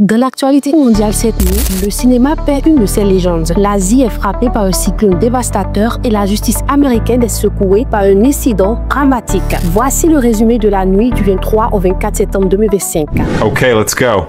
Dans l'actualité mondiale cette nuit, le cinéma perd une de ses légendes. L'Asie est frappée par un cyclone dévastateur et la justice américaine est secouée par un incident dramatique. Voici le résumé de la nuit du 23 au 24 septembre 2025. Ok, let's go.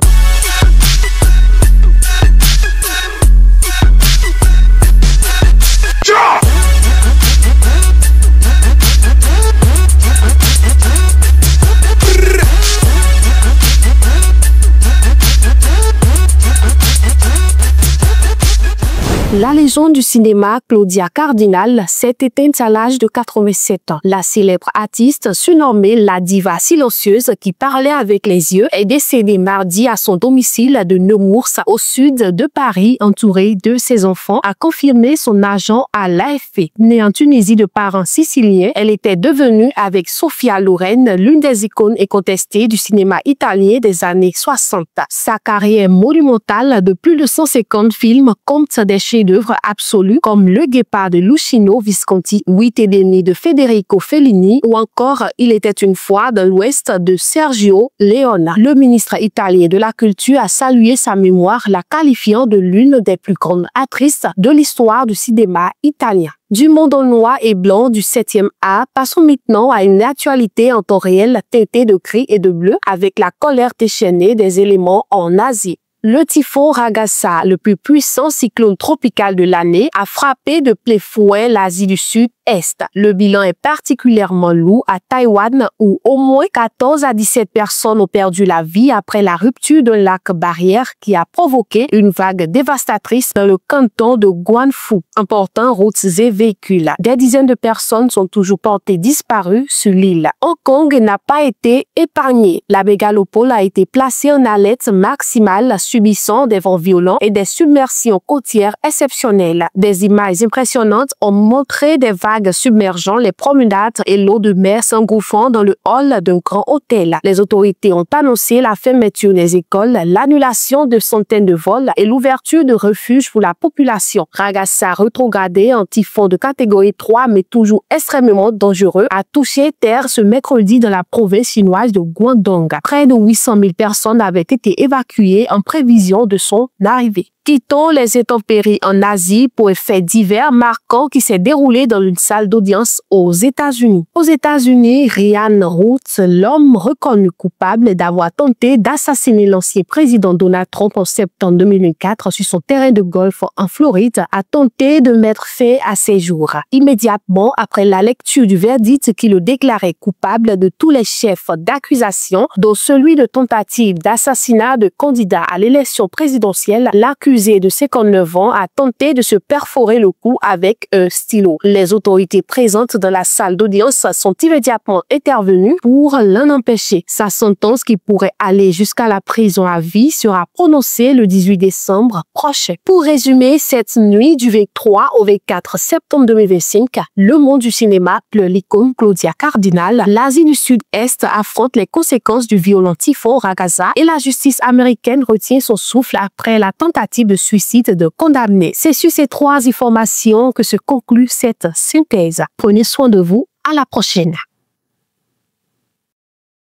La légende du cinéma Claudia Cardinal s'est éteinte à l'âge de 87 ans. La célèbre artiste, surnommée la diva silencieuse qui parlait avec les yeux, est décédée mardi à son domicile de Nemours, au sud de Paris, entourée de ses enfants, a confirmé son agent à l'AFP. Née en Tunisie de parents siciliens, elle était devenue, avec Sophia Loren, l'une des icônes incontestées du cinéma italien des années 60. Sa carrière monumentale de plus de 150 films compte des chefs-d'œuvre absolus comme Le Guépard de Luchino Visconti, Huit et demi de Federico Fellini ou encore Il était une fois dans l'Ouest de Sergio Leone. Le ministre italien de la Culture a salué sa mémoire, la qualifiant de l'une des plus grandes actrices de l'histoire du cinéma italien. Du monde en noir et blanc du 7e art, passons maintenant à une actualité en temps réel teintée de gris et de bleu avec la colère déchaînée des éléments en Asie. Le typhon Ragasa, le plus puissant cyclone tropical de l'année, a frappé de plein fouet l'Asie du Sud-Est. Le bilan est particulièrement lourd à Taïwan où au moins 14 à 17 personnes ont perdu la vie après la rupture d'un lac barrière qui a provoqué une vague dévastatrice dans le canton de Guangzhou, emportant routes et véhicules. Des dizaines de personnes sont toujours portées disparues sur l'île. Hong Kong n'a pas été épargné. La mégalopole a été placée en alerte maximale subissant des vents violents et des submersions côtières exceptionnelles. Des images impressionnantes ont montré des vagues submergeant les promenades et l'eau de mer s'engouffrant dans le hall d'un grand hôtel. Les autorités ont annoncé la fermeture des écoles, l'annulation de centaines de vols et l'ouverture de refuges pour la population. Ragasa, rétrogradé en typhon de catégorie 3 mais toujours extrêmement dangereux, a touché terre ce mercredi dans la province chinoise de Guangdong. Près de 800 000 personnes avaient été évacuées en prévision de son arrivée. Quittons les intempéries en Asie pour un fait divers marquant qui s'est déroulé dans une salle d'audience aux États-Unis. Aux États-Unis, Ryan Roots, l'homme reconnu coupable d'avoir tenté d'assassiner l'ancien président Donald Trump en septembre 2024 sur son terrain de golf en Floride, a tenté de mettre fin à ses jours. Immédiatement après la lecture du verdict qui le déclarait coupable de tous les chefs d'accusation, dont celui de tentative d'assassinat de candidat à l'élection présidentielle, l'accusé de 59 ans a tenté de se perforer le cou avec un stylo. Les autorités présentes dans la salle d'audience sont immédiatement intervenues pour l'en empêcher. Sa sentence, qui pourrait aller jusqu'à la prison à vie, sera prononcée le 18 décembre prochain. Pour résumer cette nuit du 23 au 24 septembre 2025, le monde du cinéma pleure l'icône Claudia Cardinal. L'Asie du Sud-Est affronte les conséquences du violent typhon Ragasa et la justice américaine retient son souffle après la tentative de suicide de condamné. C'est sur ces 3 informations que se conclut cette synthèse. Prenez soin de vous. À la prochaine.